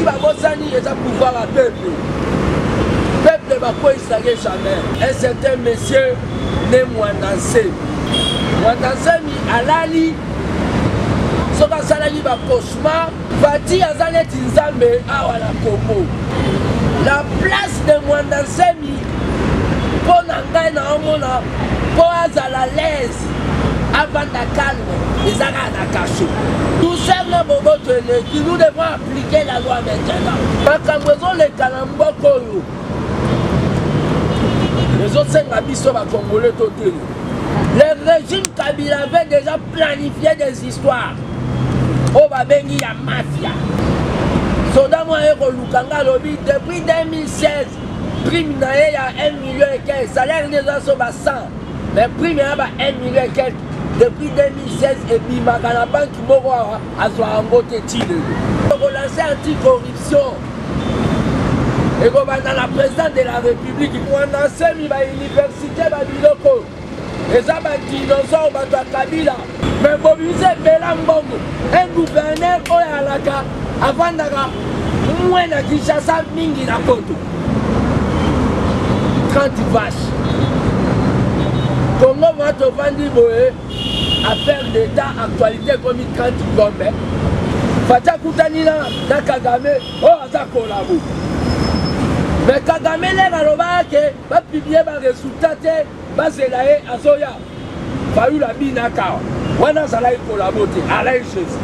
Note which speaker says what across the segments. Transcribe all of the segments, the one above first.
Speaker 1: bati babosani eza pouvoir à peuple. Peuple bakoyisake jamais. Un certain monsieur né Mwandansemi. Mwandansemi alali soki asalaki bacauchemar bati aza neti nzambe awa na Congo. La place de Mwandansemi mpo na ngai naomona mpo azala l'aise avanda calme ezaka na kasho. Tout semble boboto eleki, nous devons appliquer la loi maintenant. Makambo ezoleka na mboka oyo ezosenga biso bakongole toteli. Le régime Kabila avait déjà planifié des histoires oyo babengi ya mafia. Soda moye kolukanga lobi depuis 2016 prime na ye ya 1 million et quelques, salaire déjà so ba 100, mais prime ya ba 1 million et quelques depuis 2016 et puis makana banque moko azwa yango te tile. Relancer anticorruption et comme dans la présidente de la République Mwandansemi ba université ba biloko eza ba dinosaure ba Kabila mais mobiliser bela mbongo un gouverneur oyo alaka avandaka mwena Kinshasa mingi na poto 30 vaches. Congo va te vendre boye affaire d'état actualité comme 30 gombe. Fatia kutanina na Kagame oh aza kolabo. Mais Kagame le baloba ke ba publier ba résultat te ba zelaye azoya. Fayu la binaka. Wana zala kolabo te ala Jésus.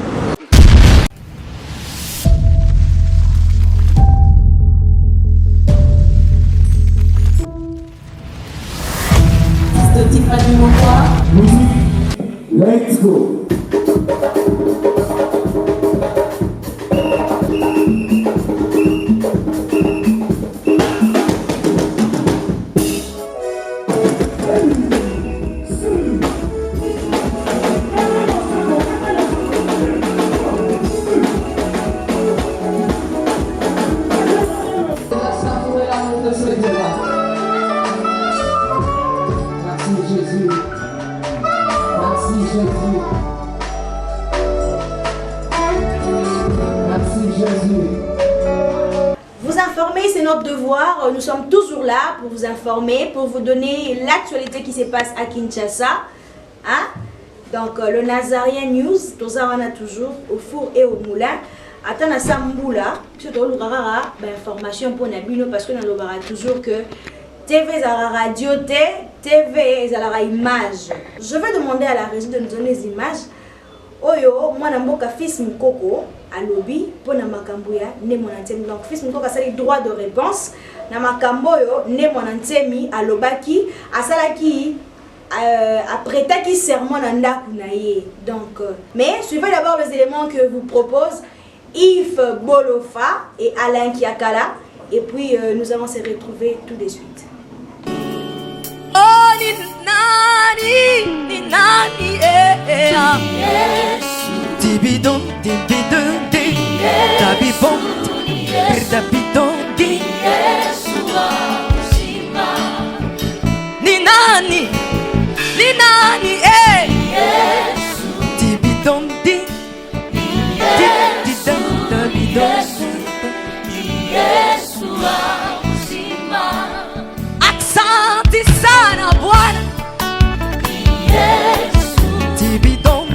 Speaker 2: Let's go.
Speaker 3: Vous informer, c'est notre devoir. Nous sommes toujours là pour vous informer, pour vous donner l'actualité qui se passe à Kinshasa. Hein? Donc, le Nazarien News, tout ça, on a toujours au four et au moulin. Attends à Samboula, information pour Nabino, parce que nous avons toujours que TV Zara Radio, TV Zara Image. Je vais demander à la régie de nous donner les images. Oyo, moi, je suis fils Mkoko. À lobby pour na makamboya ne monantemi donc fils moko asali droit de réponse na makamboyo ne monantemi à lobaki asalaki apretaki serment na ndaku na ye donc mais suivez d'abord les éléments que vous propose Yves Bolofa et Alain Kiakala et puis nous allons se retrouver tout de suite.
Speaker 4: Oh ni nani Dibidon, dibidon, dabibon, dabidon, ni nani, dibidon, Aksanti sana Bwana, dibidon,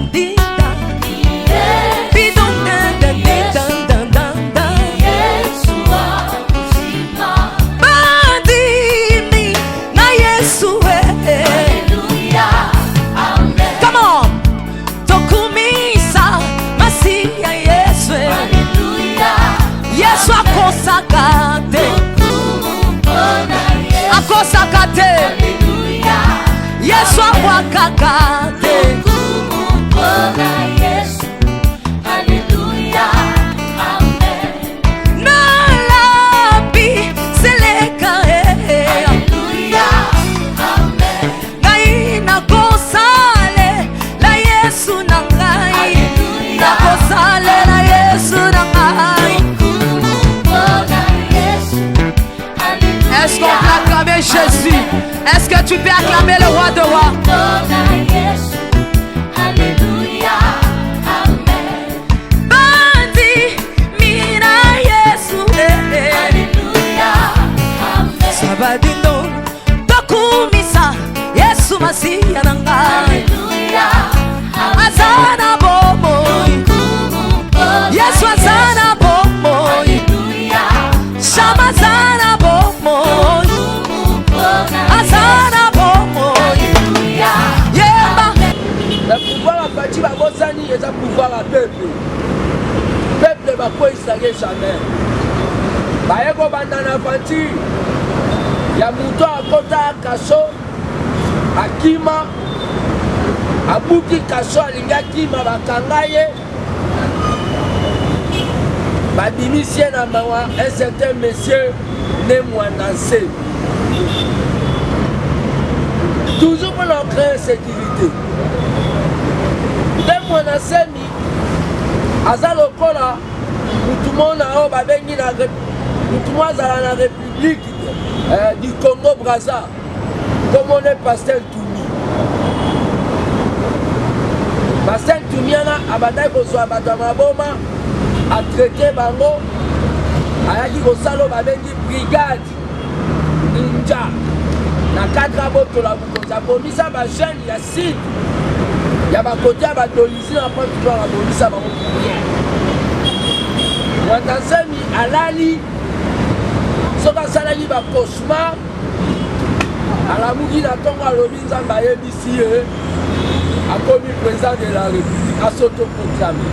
Speaker 4: akosakate Yesu akwakakate nalabi seleka ngai nakosale la Yesu na ngai nakosale la Yesu na ngai. Est-ce qu'on peut acclamer Jésus? Est-ce que tu peux acclamer le roi de rois? Alléluia, amen. Bandi mina Yesu.
Speaker 1: boyisake jamais baye kobanda na aventure ya moto akota kaso akima abuki kaso alingi akima bakanga ye babimisi ye na mawa un certain monsieur ne Mwanase toujours pour leur créer sécurité ne Mwanase ni aza lokola mutu mona oyo babengi na mutu mo azala na république du Congo Brazza comme on est Pasteur Tumi. Pasteur Tumi ana abandaki kozwa bato ya maboma atraité bango ayaki kosala babengi brigade ninja na cadre abotola bokonzi abomisa bajeune ya sud ya bakote ya badolisi na mpo toujours abomisa bango bien Mwanasemi alali soki asalaki bacauchemar alamuki na ntongo alobi nzambe ayebisi ye akomi président de la république asotoproclame.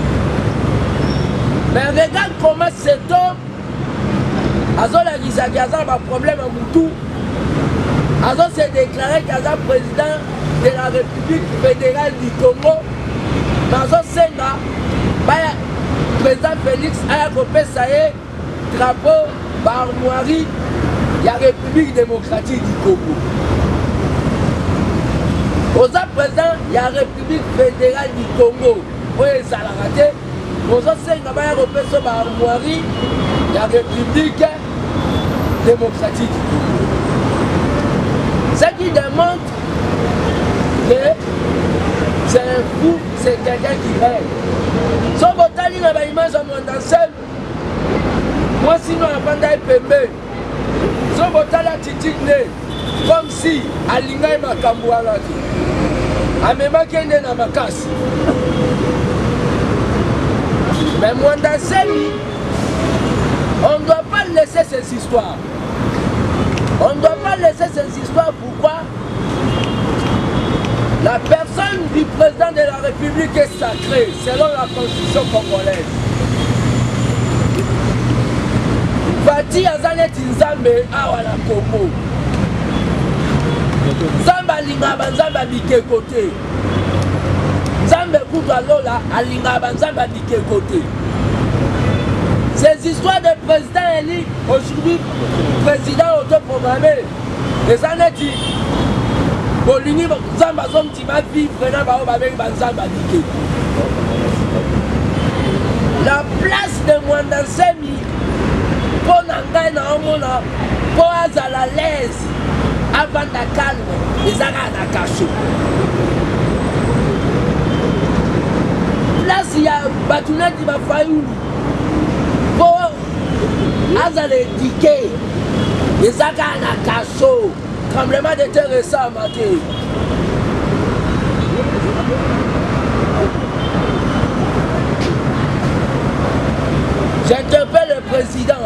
Speaker 1: Mais regarde comment cet homme azolakisaki aza na baproblème ya mutu azose déclaré qu'aza président de la république fédérale du Congo mais azosenga baya président Félix aya kopesa ye drapeau barmoirie ya république démocratique du Congo. Oza président ya république fédérale du Congo oyo ezalaka te ozosenga baya kopesa barmoirie ya république démocratique du Congo. Ce qui démontre que c'est un fou, c'est quelqu'un qui rêve. Son botali na ba image ya Mwanasemi moi sinon apanda epembe son botali atitine comme si alingai makambo wana te amemaki ende na makasi. Mais Mwanasemi on ne doit pas laisser ces histoires. On ne doit pas laisser ces histoires. Pourquoi? La personne du président de la République est sacrée selon la constitution congolaise. Bati azaneti nzambe awa na Congo. Nzambe alinga banzambe abike kote. Nzambe kutu alola alinga banzambe abike kote. Ces histoires de président élu, aujourd'hui, président autoprogrammé, les années Bolini, Zamba Zomtima vivre, la place de Mwanasemi, pour Nangai Naomona, pour Azala l'aise, avant de calme, les Arana Kacho. Place, il y a Batuna qui va faire pour Azale Dike, les Arana Kacho. Tremblement de terre récent matin. J'interpelle le président,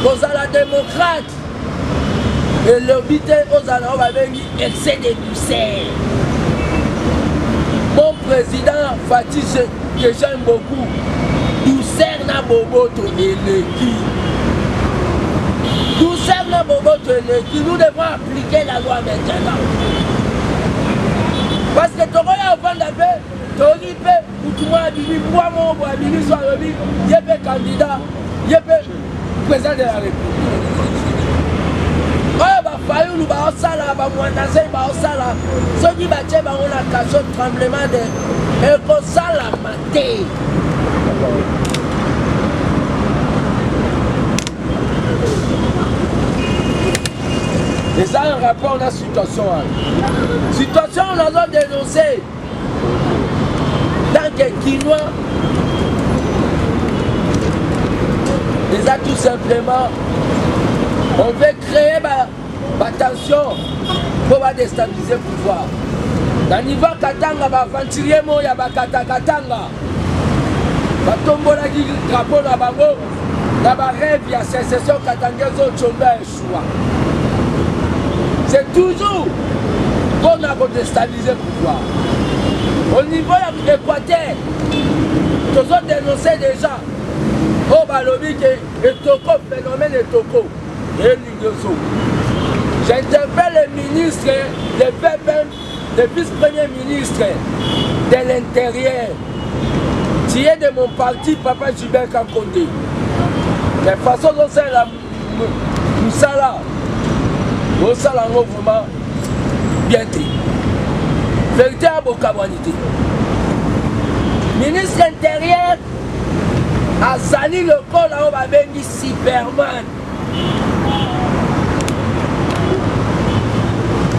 Speaker 1: aux la démocrate, et l'obité aux allant excès de douceur. Mon président Fatih, que j'aime beaucoup, douceur na bobo to eleki. Douceur na bobo to eleki. Nous devons appliquer la loi maintenant. Parce que tu as un vent d'affaires, tu as un candidat, il est président de la République. Oh, bah, Fayou, nous allons sala, bah, Mwanasemi, bah, sala. Ceux qui battent, bah, on a caché le tremblement de. Et qu'on sala maté. Et ça, un rapport à la situation. Situation, on a dénoncé. Tant que Kinois, déjà tout simplement, on veut créer ma tension pour déstabiliser le pouvoir. Dans le niveau Katanga, aventurier, il y a Katanga. Batombola qui drapeau na bango, na ba rêve ya sécession Katangezo Tchonga et Choua. C'est toujours qu'on a déstabilisé le pouvoir. Au niveau de l'Équateur, tous ont dénoncé déjà Oh, balobi que etoko, phénomène etoko. J'interpelle le ministre, le vice-premier ministre de l'Intérieur. Tu es de mon parti, Papa Gilbert Kakonde. De toute façon, c'est la Moussala. Moussala, vraiment bien dit. Vérité à Bokabouanité. Ministre intérieur a sali le corps là-haut, va venir Superman.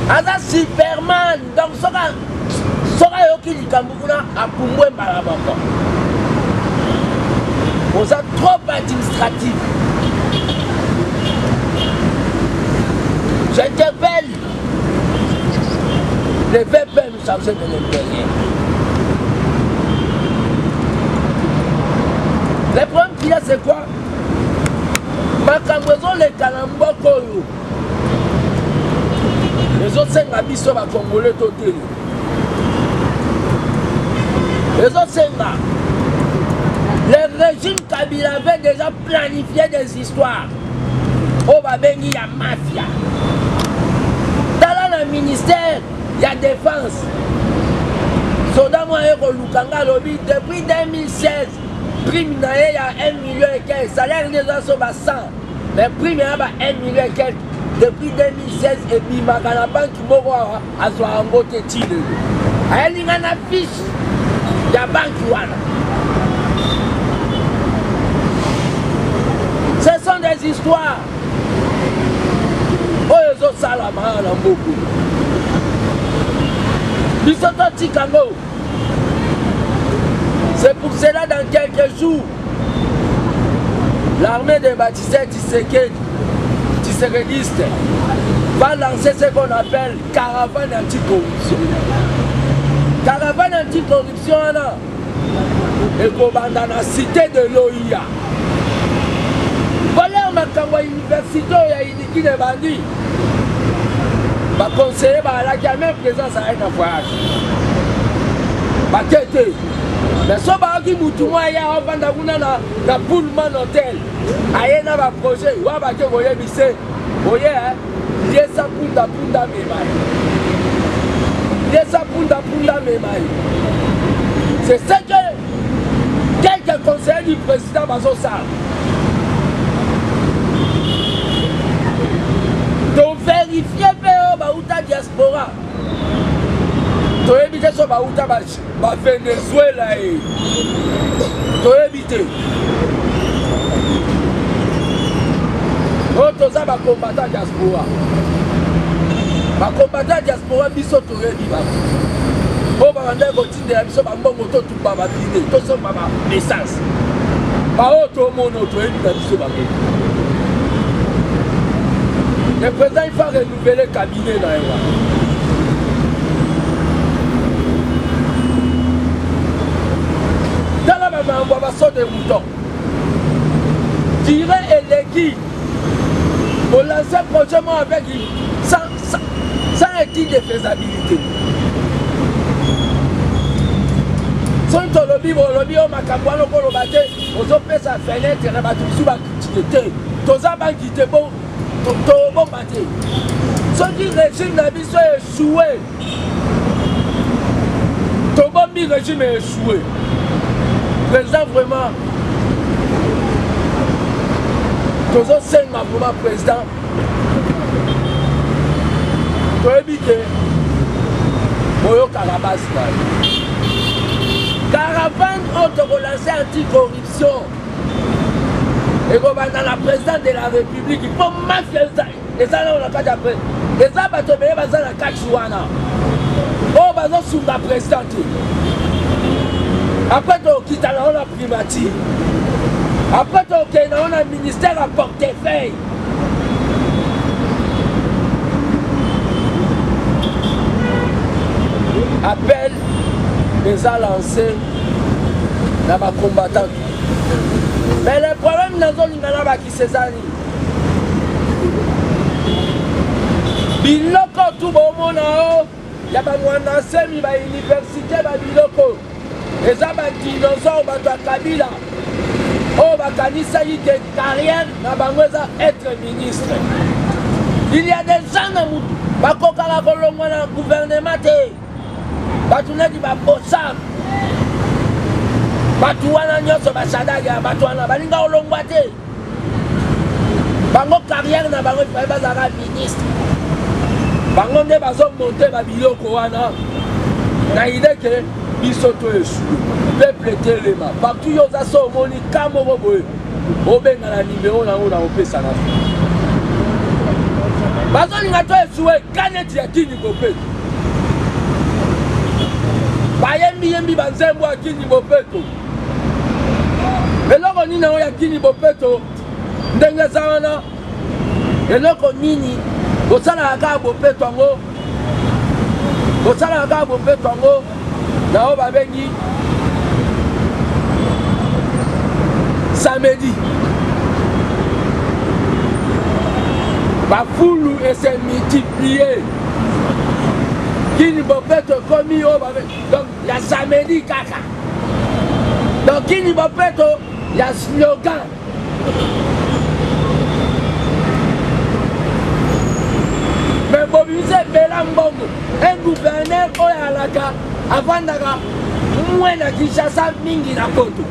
Speaker 1: Aza Superman, donc soka yoki likambukuna akumbwe malabako. On a trop administratif. J'interpelle les VP nous chargés de l'intérieur. Le problème qu'il y a, c'est quoi? Ma cambraison, les calamboko. Les autres, c'est la mission à Congolais total. Les autres, c'est là. Le régime Kabila avait déjà planifié des histoires. Au Babengi, il y a mafia. Dans le ministère, il y a défense. Sodamoa Eko Lukanga Lobi, depuis 2016, prime il y a 1 million et quelques. Salaire déjà sur 100. Mais prime il y a 1 million et quelques. Depuis 2016, et puis ma banque Moro a soit en côté Tile. Elle y a une fiche. Il y a banque Wana. Ce sont des histoires. Oh, les autres salamans en beaucoup. C'est pour cela dans quelques jours, l'armée de Baptiste Tshisekedi va lancer ce qu'on appelle caravane anticorruption. Caravane anticorruption et qu'on va dans la cité de l'OIA. Voilà ma université qui est bandit. Va conseiller la même présence à un voyage. Va quitter. Mais si vous avez un Pullman Hotel, il y a un projet, il y a un projet, il y a c'est ce que quelques conseillers du président Bazosa. Donc vérifier la diaspora. Tu as évité ce Venezuela. Tu as évité. Tu as combattant diaspora. Ma combattant diaspora, tu as évité. Oh, bah, on a continué à faire un bon moto, tout va vider, tout ça va l'essence. Par autre monde, tu as évité. Le président il va renouveler le cabinet dans les lois. Dans la même envoie des moutons. Tirer et légui. Pour lancer un projet avec sans étude de faisabilité. Sans ton lobby, on m'a capable de le battre. On a fait sa fenêtre et on a battu sous la quantité. Tous les banques qui étaient bons. Ce qui régime n'a pas échoué. Ton bon régime est échoué. Président vraiment. Tous les 5 vraiment président. Tu as évité. Boyo Carabas. Caravane auto-relancée anticorruption. Et comme dans la présidente de la République, il faut mafier les gens on a quatre après. Les gens vont te payer dans la 4 jours. Oh, bah non, sous la présidente. Après, tu quittes la primature. Après, tu as un ministère à portefeuille. Appel les gens lancés dans ma combattante. Mais le problème dans zone Ngalaba qui s'est allé. Biloko tout bon monde il y a pas moins d'enseigne à l'université à Biloko. Et ça va dinosaure à Kabila. Oh, bakanisa y que carrière na bangoza être ministre. Il y a des gens dans le bakokala kolongwa na gouvernement te. Batuna di babosa. Batu wana nyoso basadaga batu wana balinga olongwa te. Bango carrière na bango fa bazara ministre. Bango nde bazo monter ba biloko wana. Na idée que bisoto esu. Peuple telema. Partout yo za so moni kamo boboe. Obenga na numéro na ona opesa na. Bazo linga to esuwe kaneti ya kini bopeto. Bayembi banzembo ya kini bopeto. Eloko nini na ya kini bopeto ndenge za wana. Eloko nini bosala ka bopeto ngo. Bosala ka bopeto ngo na oba bengi samedi. Bafoulou et s'est multiplié. Kini bopeto komi oba donc il y a samedi kaka. Donc Kini bopeto il y a slogan. Mais Bobise Belambongo, un gouverneur Oyalaka, avant d'avoir moins de Kinshasa mingi na poto.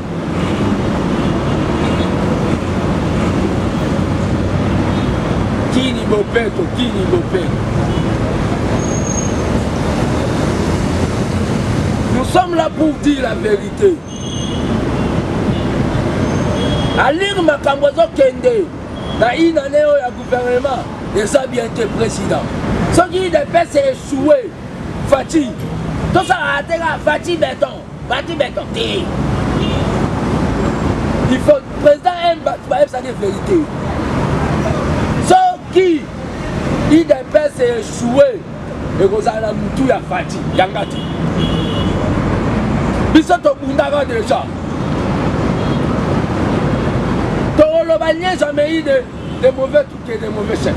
Speaker 1: Kini bopeto. Nous sommes là pour dire la vérité. À lire ma cambozo kende, na une année au gouvernement, les a bien été président. Ce qui dépêche c'est échoué. Fatih. Tout ça a été là, Fatih béton. Il faut le président aime ça des vérités. Ce qui il dépêche c'est échoué. Et vous allez tout à Fatih. Yangati. Bisoto Bundara déjà. Toro Bagné jamais eu de mauvais trucs et de mauvais chefs.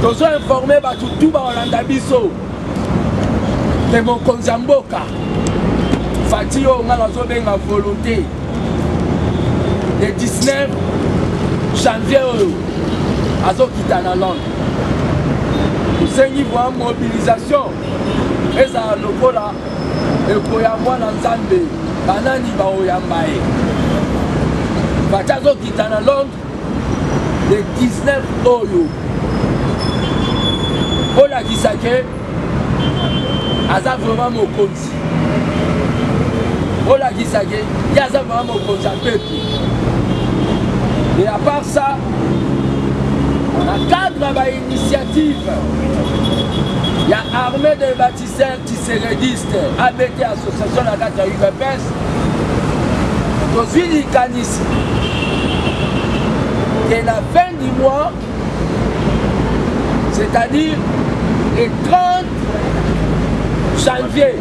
Speaker 1: Tous sont informés par tout Holanda Bisso. Que mon Konzamboka. Fatih on a la volonté. Le 19 janvier. Azo kitana Londres. Nous avons une mobilisation. Et ça le kola et koyamwa na Nzambe. Banani ba oyambae. Batazo kitana Londres le 19 oyo. Ola kisake aza vraiment mokonzi. Ola kisake yaza vraiment mokonzi peuple. Et à part ça, dans le cadre de l'initiative, il y a armée des bâtisseurs qui se régissent, ABT, Association de la date de UBPS, aujourd'hui, il canisse. Et la fin du mois, c'est-à-dire le 30 janvier,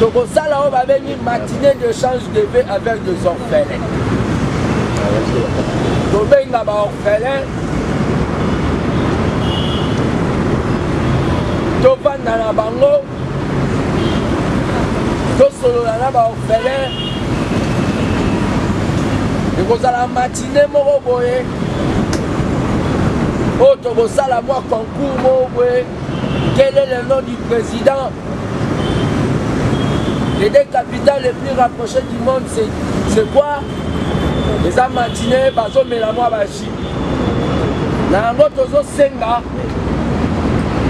Speaker 1: donc ça là, on va venir matinée de change de vie avec des orphelins. Tobenga ba orphelin topanda na bango tosolola na ba orphelin ekozala matinée moko boye oyo tokosala mwa concours moko boye. Quel est le nom du président? Les deux capitales les plus rapprochées du monde, c'est quoi? Les amatinés, bazo melamo bashi. Na ngo tozo senga.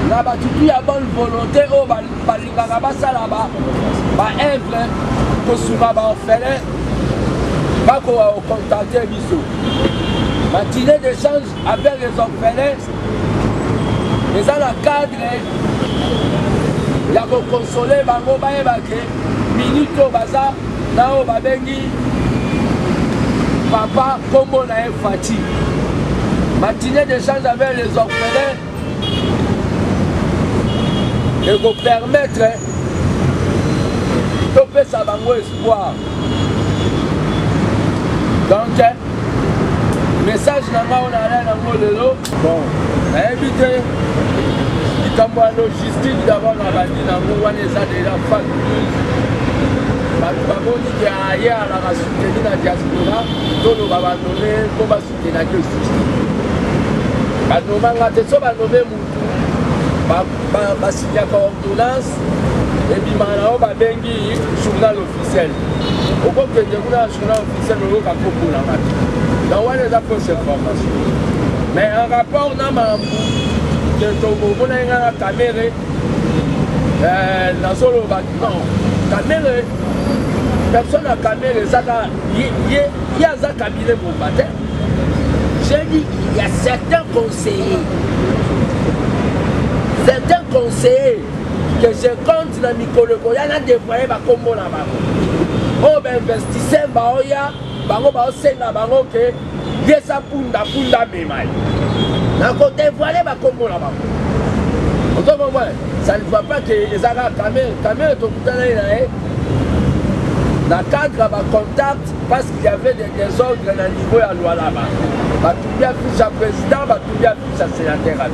Speaker 1: Na batutu ya bonne volonté o balingaka basala ba œuvre ko suba ba orphelin. Ba ko contacter biso. Matinée d'échange avec les orphelins. Les dans le cadre ya ko consoler bango ba ebake minute o baza na o babengi papa kombo na Fatih. Matinée d'échange avec les orphelins et vous permettre de faire ça bango espoir. Donc message na nga on a là na lelo bon éviter makambo ya logistique d'abord na bandi nango wana eza deja fake news bato bamoni ke aye alaka souteni na diaspora toloba banome mpo basoutenaki osusi banomanga te so banome mutu basignaka ordonnance ebimaka nango babengi journal officiel okokende kuna na journal officiel oyoka kokolanga te na wana eza fausse information mais en rapport na mambu ke tomomona nga na camere nazoloba non camere personne à camere ezaka ye aza cabinet bomba te. J'ai dit il y a certains conseillers que je compte na mikolo koyana déployer bakombo na bango oyo bainvestisseur baoya bango baosenga bango ke yesa punda memai na kodévoiler bakombo na bango otomomoi ça ne voit pas que ezaka camere tokutana ye na cadre ya bacontact parce qu'il y avait des désordres na niveau ya loi là-bas batumbi affiche ya président batumbi affiche ya sénateur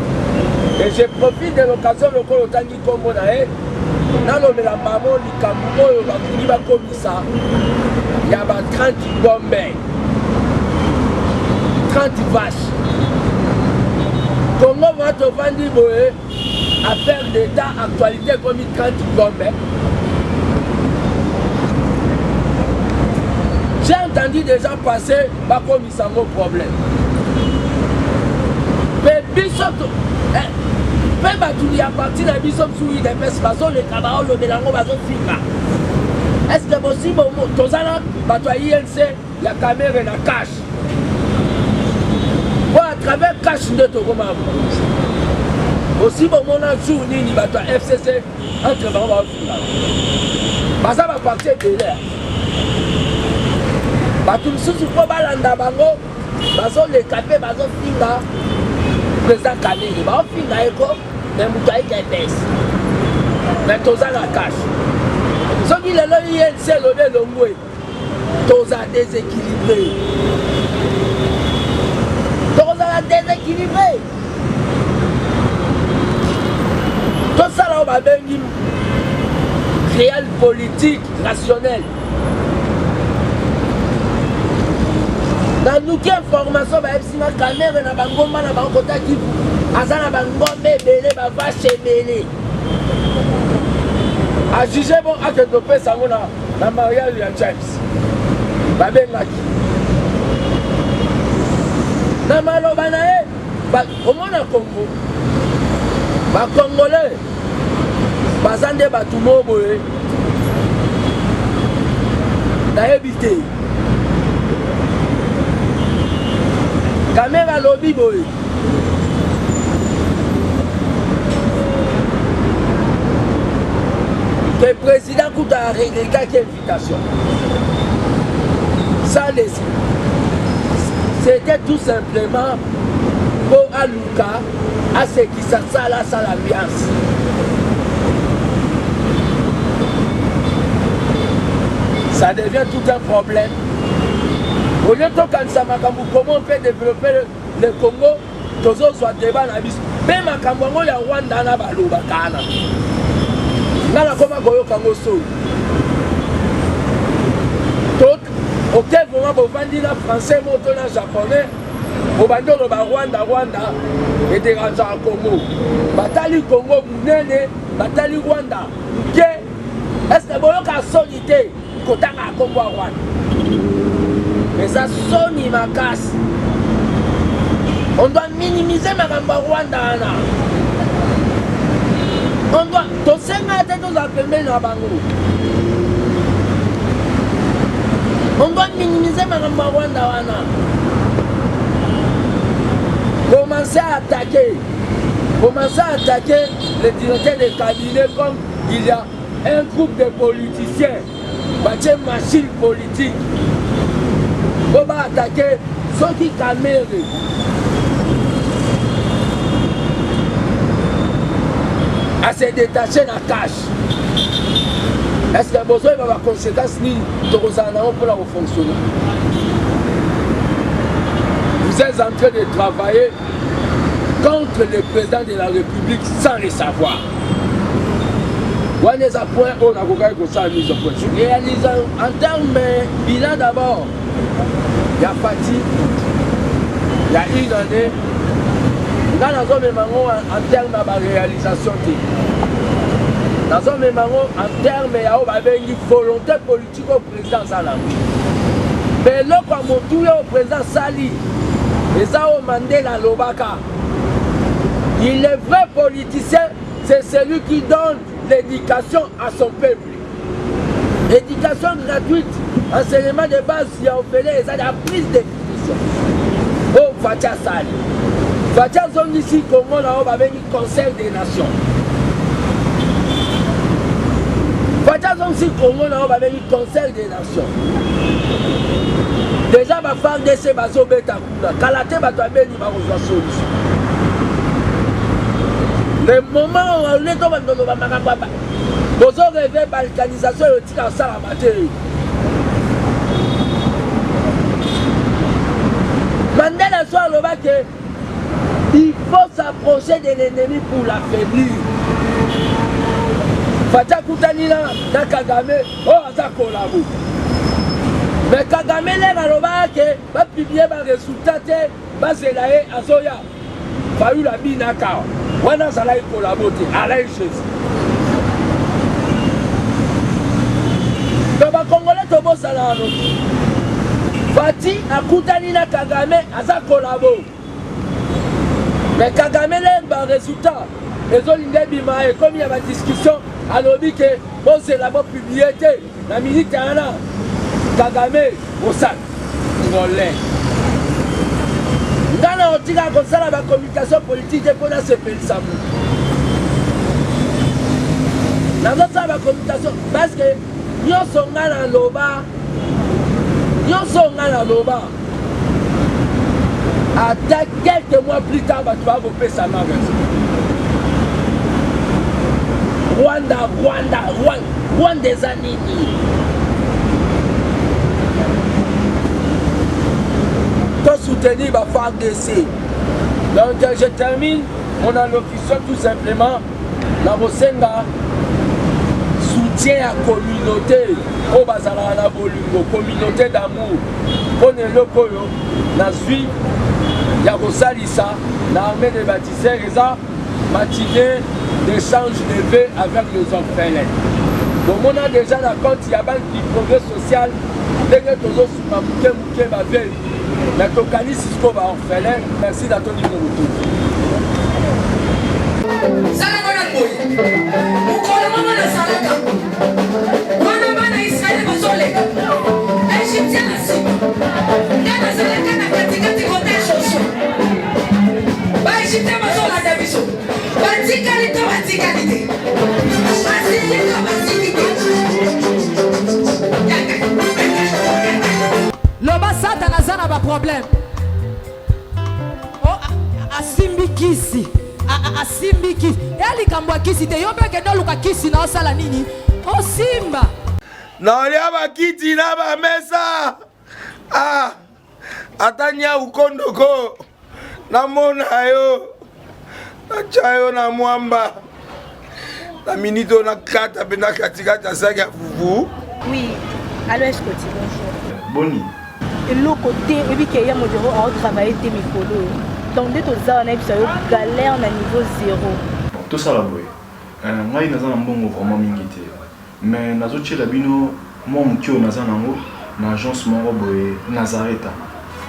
Speaker 1: et je profite de l'occasion lokola otangi kombo na ye nalobela mamo likambo oyo bakuni bakomisa ya ba 30 ngombe 30 vaches Congo va tovandi boye affaire d'état actualité komi 30 ngombe. J'ai entendu des gens passer comme ils s'en vont problème. Mais Bishop, même tout à partir de Bishop sous des personnes, les camarades, le mélange, est-ce que c'est possible que tu as INC, la caméra et la cache? À travers cache de ton comment aussi bon mon jour ni bato FCC entre ça va partir de l'air. Bato misusu po balanda bango bazolekape bazofinga président Kamere baofinga eko me moto ayika epesi me toza na kashe soki lelo INC elobi elongwe toza déséquilibré tokozala déséquilibré tosala oyo babengi réel politique rationnel. Dans nous qui information ba epsima caméra na bangomba na bangota kivu azana bangombe belé ba vache belé a jugé bon a que topé sango na mariage ya James ba bengaki na maloba na e ba omona Congo ba congolais bazande batu moboye na ebité caméra lobby boy le président Kouta a réglé quelques invitations ça c'était tout simplement pour Aluka à ce qui ça l'ambiance ça devient tout un problème. Au lieu de comment on peut développer le Congo, tous soit débat na bis. Même à Kamwango ya Rwanda na baloba kana. Nala koma goyo kango so. Tout OK vraiment bovandi na français moto na japonais. Obando lo ba Rwanda et dérange à Congo. Batali Congo munene, batali Rwanda. Que est-ce que boyo ka solité kotanga Congo Rwanda? Mais ça sonne ma casse. On doit minimiser ma Rwanda. On doit. Ton Sénat nous appeler na bango. On doit minimiser ma Rwanda. Commencer à attaquer le directeur de cabinet comme il y a un groupe de politiciens, une machine politique. On va attaquer ceux qui camèrent. À se détacher de la cache. Est-ce qu'il y a besoin d'avoir des conséquences pour fonctionner? Vous êtes en train de travailler contre le président de la République sans le savoir. On est à point, on a mise au point. Réalisant en termes bilan d'abord, il y a Fati, il y a une année, dans la zone en termes de réalisation. Dans la zone en termes de volonté politique au président Salam. Mais là, comme on tourne au président Sali, et ça au Mandela Lobaka, il est vrai politicien, c'est celui qui donne l'éducation à son peuple. Éducation gratuite, enseignement de base, il y a offert la prise de décision. Oh, Fatia Sali. Fatia zone ici, comment on va venir Conseil des Nations. Fatia zone ici, comment on va venir Conseil des Nations. Déjà, ma femme de ces bateaux bêta, Kalate Batouabé, il va rejoindre solution. Le moment où on est dans le Makapapa, nous avons rêvé balkanisation et le tir en salle à matière. Mandela soit le bac, il faut s'approcher de l'ennemi pour l'affaiblir. Fatia Koutanina, dans Kagame, oh, ça collabore. Mais Kagame l'a dit va publier les résultats, va se laisser à Soya. Va y la binaka. On a collaboré à la chose. Donc, les Congolais sont bons salaires. Fati a Koutanina Kagame a collaboré. Mais Kagame l'a dit résultat. Les Olympiques Bimae, comme il y a une discussion, alors dit que bon, c'est là-bas publié. La minute est là. Kagame, au sac, dans l'air. Dans la communication politique, il faut se faire ça. Dans la communication, parce que nous sommes dans l'Oba. À quelques mois plus tard, tu vas couper sa magasin. Rwanda des années. Soutenir ma femme d'essai. Donc je termine mon allocution tout simplement dans vos senga soutien à la communauté au bazala na bolingo communauté d'amour pour ne lokoyo na suite ya kosalisa na armée de bâtisseurs et ça matinée d'échange de vœux avec les orphelins. Donc on a déjà la compte il y a un progrès social dès que tous autres mouké ma veille. Mais ton calice va orphelin, merci d'attendre mon retour.
Speaker 4: Pas problème. Oh, asimbi kisi. Asimbi kisi. Eli kambwa kisi te yobe ke no luka kisi na osala nini? Oh simba.
Speaker 5: Na olia ba kiti na ba mesa. Ah. Atanya ukondoko. Na mona yo. Na chayo na mwamba. Na minito na kata bena katikata saga fufu.
Speaker 3: Oui. Allô, est-ce que tu bonjour.
Speaker 5: Boni.
Speaker 3: Et l'autre côté, et puis qu'il y a mon bureau à travailler tes micros. Donc, dès que tu as un galère à niveau 0.
Speaker 6: Tout ça là, oui. Moi, je suis vraiment mingité. Mais je suis là, moi, je suis dans l'agence Nazareta.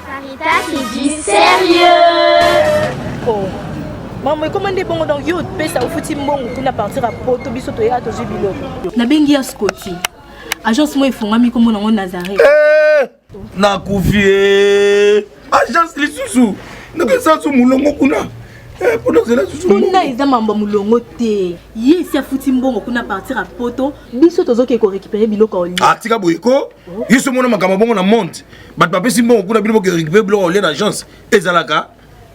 Speaker 7: Sarita qui dit sérieux.
Speaker 3: Oh. Maman, comment est bon donc yo pesa au fouti mbongo pour partir à Porto biso to ya to jubilo. Na bengi ya Scotty. Agence moi ifonga mi comme on Nazareth.
Speaker 5: Na kufie. Agence lisusu. Ndeke sansu mulongo kuna. Pour nous là susu.
Speaker 3: Kuna eza mamba mulongo te. Yesi ya fouti mbongo kuna partir à Porto biso to zoke ko récupérer biloko oli.
Speaker 5: Ah tika boyeko. Yeso mona makamba bongo na monte. Bat papa simbongo kuna biloko récupérer biloko oli na agence. Ezalaka.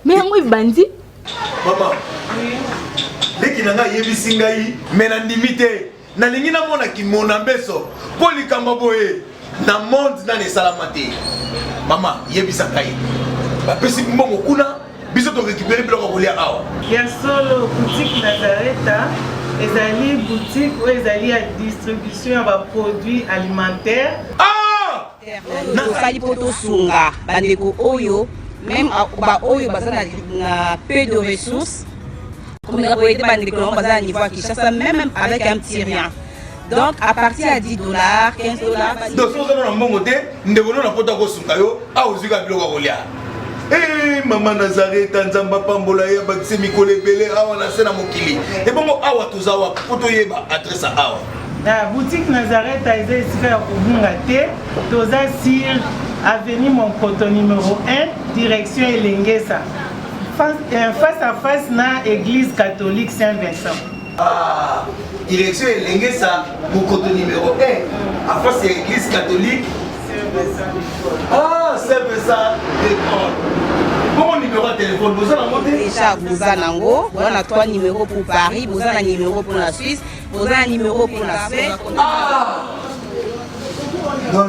Speaker 3: Mais yango bandi.
Speaker 5: Maman. Leki nanga yebisi ngai mena ndimite. Na lingi na mona ki mona mbeso. Poli kamba boye. Na monde na ne salamate. Mama yebisa ngai. Ba pesi mbongo kuna biso to récupérer biloko kolia awa.
Speaker 8: Ya solo boutique Nazareta, ezali boutique où ezali à distribution de produits alimentaires.
Speaker 5: Ah!
Speaker 9: Tosali poto sunga bandeko oyo même ba oyo bazana na peu de ressources. Comme la boîte bandeko on bazana niveau à Kinshasa même avec un petit rien. Donc à partir à $10, $15.
Speaker 5: Donc si on a un bon côté, nous devons nous apporter au sungayo à ozuka biloko kolia. Eh maman Nazareta nzamba pambola ya bakse mikole belé awa na sena mokili. Et bon awa tozawa poto yeba adresse awa.
Speaker 8: La boutique Nazareta est ici à Obungate, Toza sur avenue Monkoto numéro 1, direction Elengesa. Face à face na église catholique Saint-Vincent.
Speaker 5: Ah, direction Elengesa, Monkoto numéro 1, à face à l'église catholique Saint-Vincent. Ah, Saint-Vincent d'école. Bon numéro de téléphone, vous avez monté
Speaker 9: déjà vous avez on a 3 numéros pour Paris, vous avez un numéro pour la Suisse, vous avez un numéro pour la Suède.
Speaker 5: Ah! Non.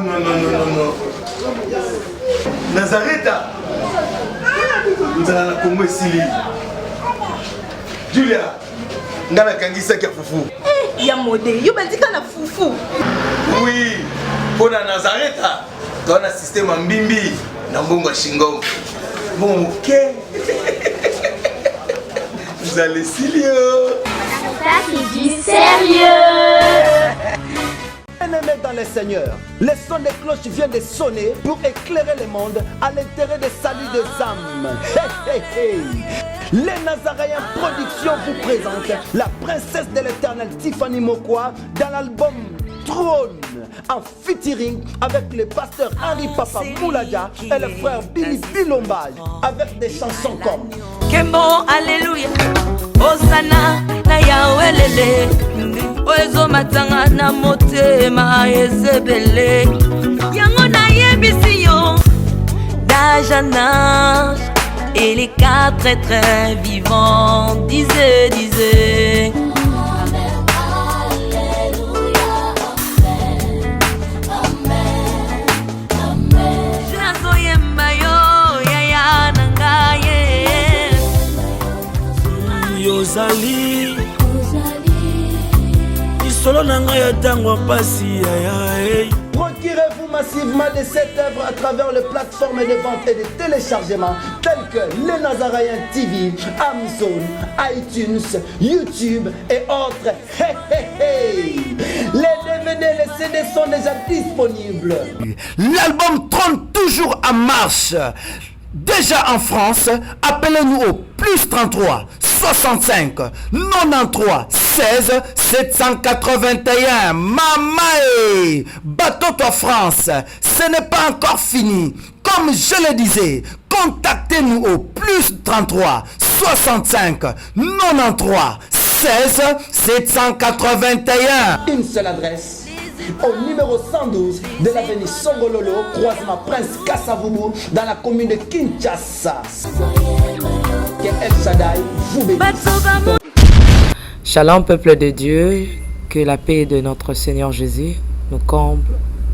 Speaker 5: Nazareta. Nous allons la Congo ici. Julia, nous allons kangisa kia foufou.
Speaker 3: Eh, ya modé, yo baldi kana foufou.
Speaker 5: Oui, pour la Nazareta, tu as un système en bimbi, dans Bongo Shingo. Bon, ok. Vous allez sérieux.
Speaker 7: Ça qui dit sérieux.
Speaker 10: Bien-aimés dans le Seigneur, le son des cloches vient de sonner pour éclairer le monde à l'intérêt des saluts des âmes. Hey, hey, hey. Les Nazaréens Productions vous présentent la princesse de l'éternel Tiffany Mokwa dans l'album Trône en featuring avec le pasteur Henri Papa Moulaja et le frère Billy Bilombage avec des chansons comme
Speaker 11: Kembo Alléluia Osana na Yahweh Oezo matanga na motema ezebele Yango na yebisi yo d'âge en âge et les 4 êtres vivants disaient
Speaker 12: Yozali Isolo nanga ya tango pasi ya.
Speaker 10: Procurez-vous massivement de cette œuvre à travers les plateformes de vente et de téléchargement telles que Les Nazaréens TV, Amazon, iTunes, YouTube et autres. Hey, hey, hey. Les DVD, les CD sont déjà disponibles.
Speaker 13: L'album Trône toujours en marche. Déjà en France, appelez-nous au plus 33 65 93 16 781. Mamae, bateau-toi France, ce n'est pas encore fini. Comme je le disais, contactez-nous au plus 33 65 93 16 781.
Speaker 10: Une seule adresse. Au numéro 112 de l'avenue Songololo, croisement Prince Kassavubu, dans la commune de Kinshasa. Que El Shaddai vous bénisse.
Speaker 14: Shalom peuple de Dieu, que la paix de notre Seigneur Jésus nous comble,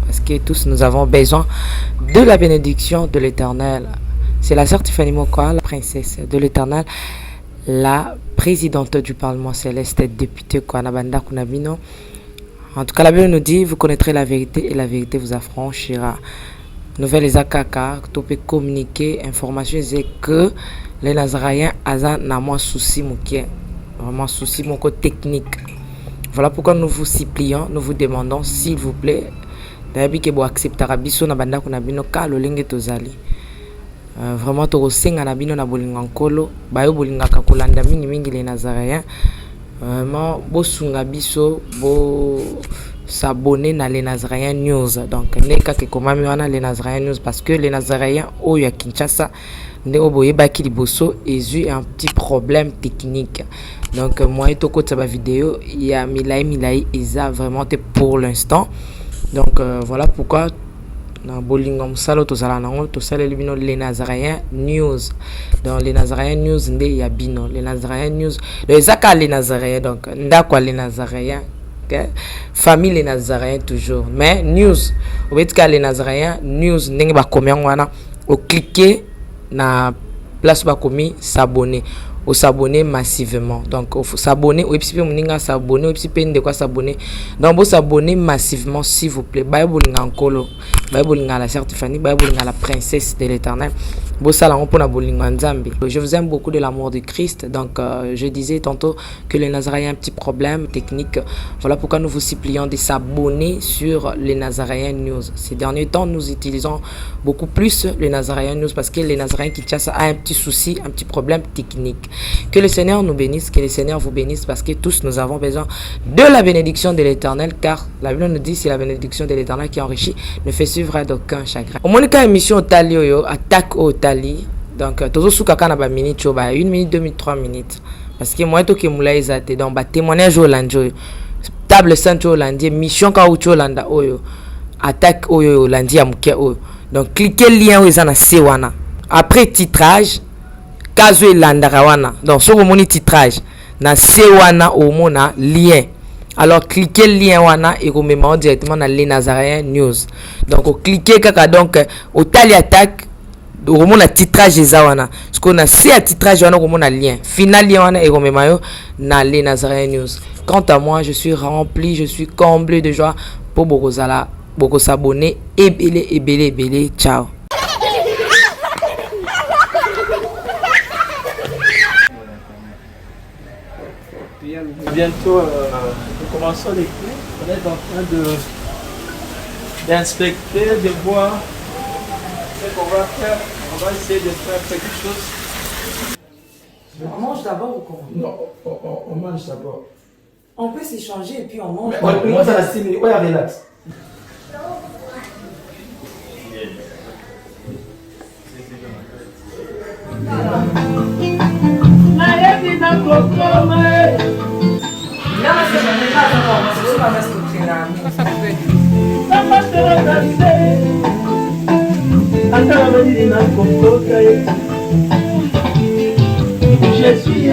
Speaker 14: parce que tous nous avons besoin de la bénédiction de l'Éternel. C'est la sœur Tiffany Mokwa, la princesse de l'Éternel, la présidente du Parlement céleste, députée Kwanabanda Kunabino. En tout cas, la Bible nous dit, vous connaîtrez la vérité et la vérité vous affranchira. Nouvelle Akaka, tu peux communiquer, information, c'est que les Nazaréens ont moins souci, vraiment souci, mon côté technique. Voilà pourquoi nous vous supplions, nous vous demandons, s'il vous plaît, d'ailleurs, vous accepter Biso na banda kuna bino ka lolenge tozali. Vraiment, tu resenga na bino na bolinga nkolo, bayo bolinga kakulanda mingi les Nazaréens. Vraiment, bosunga biso, bo s'abonner na les Nazaréens News. Donc, neka ke komami wana les Nazaréens News parce que les Nazaréens au ya Kinshasa ndeko boye baki liboso ezu un petit problème technique. Donc, moi et toko taba vidéo, il y a milai eza vraiment pour l'instant. Donc, voilà pourquoi na bolinga musalo tozala nango tosala libino les Nazaréens News. Dans les Nazaréens News ndé ya bino les Nazaréens News les aka les Nazaréens donc ndakwa les Nazaréens okay? Famille les Nazaréens toujours mais news obetika les Nazaréens News ndenge ba komya ngwana o cliquer na place ba commis s'abonner. Au s'abonner massivement. Donc, il faut s'abonner. Ou bien s'abonner. Ou bien de quoi s'abonner. Donc, vous s'abonner massivement, s'il vous plaît. Bible Ngankolo. Bible la certifiée. Bible la princesse de l'éternel. Je vous aime beaucoup de l'amour de Christ. Donc, je disais tantôt que les Nazaréens ont un petit problème technique. Voilà pourquoi nous vous supplions de s'abonner sur les Nazaréens News. Ces derniers temps, nous utilisons beaucoup plus les Nazaréens News parce que les Nazaréens qui chassent a un petit souci, un petit problème technique. Que le Seigneur nous bénisse, que le Seigneur vous bénisse parce que tous nous avons besoin de la bénédiction de l'Éternel car la Bible nous dit c'est la bénédiction de l'Éternel qui enrichit, ne fait suivre d'aucun chagrin. Au moins, quand émission Tali attaque au Tali, donc toujours sous kakana ba minute 1 minute 2 minutes 3 minutes parce que moi to ke mula ezate donc ba témoignage au lanjo table sainte au lundi mission ka au landa oyo attaque oyo lundi ya muke oyo donc cliquez lien oyo za na sewana après titrage kazo elandaka wana donc soko moni titrage na sewana au mona lien alors cliquez lien wana et remember directement dans les Nazaréens News donc cliquez kaka donc au tali attaque au mona titrage ezawana parce qu'on a c'est à titrage wana au mona lien final lien wana et remember dans les Nazaréens News. Quant à moi, je suis rempli, je suis comblé de joie pour Bokozala, beaucoup s'abonner et belé, ciao.
Speaker 15: Bientôt, nous commençons les cours. On est en train d'inspecter, de voir ce qu'on va faire. On va essayer de faire quelque chose.
Speaker 4: On mange d'abord ou comment?
Speaker 15: Non, on mange d'abord.
Speaker 4: On peut s'échanger et puis on mange.
Speaker 15: Moi, ça la 6 minutes. Ouais, relax.
Speaker 12: Je suis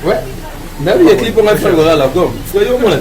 Speaker 5: ouais. Mais il y a qui pour faire le la gomme. Soyez au moins là.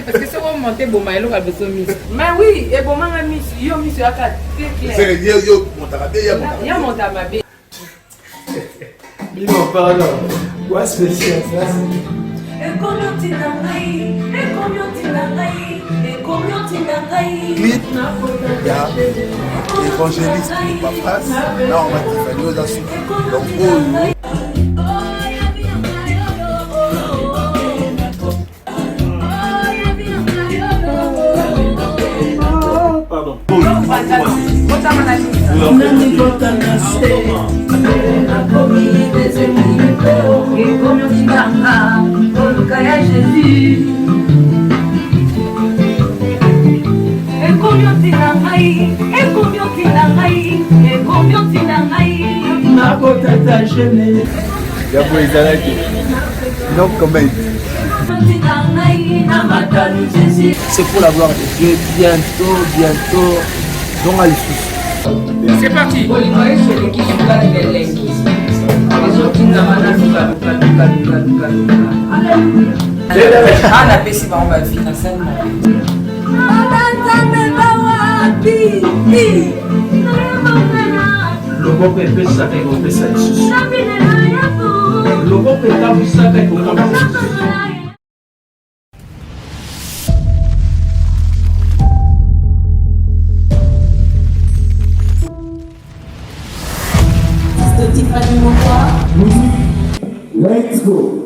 Speaker 9: parce que c'est où monter bon maïlo a besoin de mais oui et bon maman mis yo mis sur la carte c'est clair yo yo monte à ma bé
Speaker 15: Bino pardon quoi spécial ça
Speaker 11: et combien tu n'as
Speaker 16: évangéliste ma phrase là on va te faire aux assumes donc non comment
Speaker 15: c'est pour la gloire de Dieu bientôt donc à l'issue.
Speaker 9: C'est parti.
Speaker 14: napesi bango bavi na sali
Speaker 15: loboko epesaka ekopesa lisusu loboko etambwisaka ekokamba lisusu.
Speaker 2: Let's go.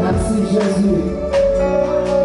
Speaker 2: Merci Jésus.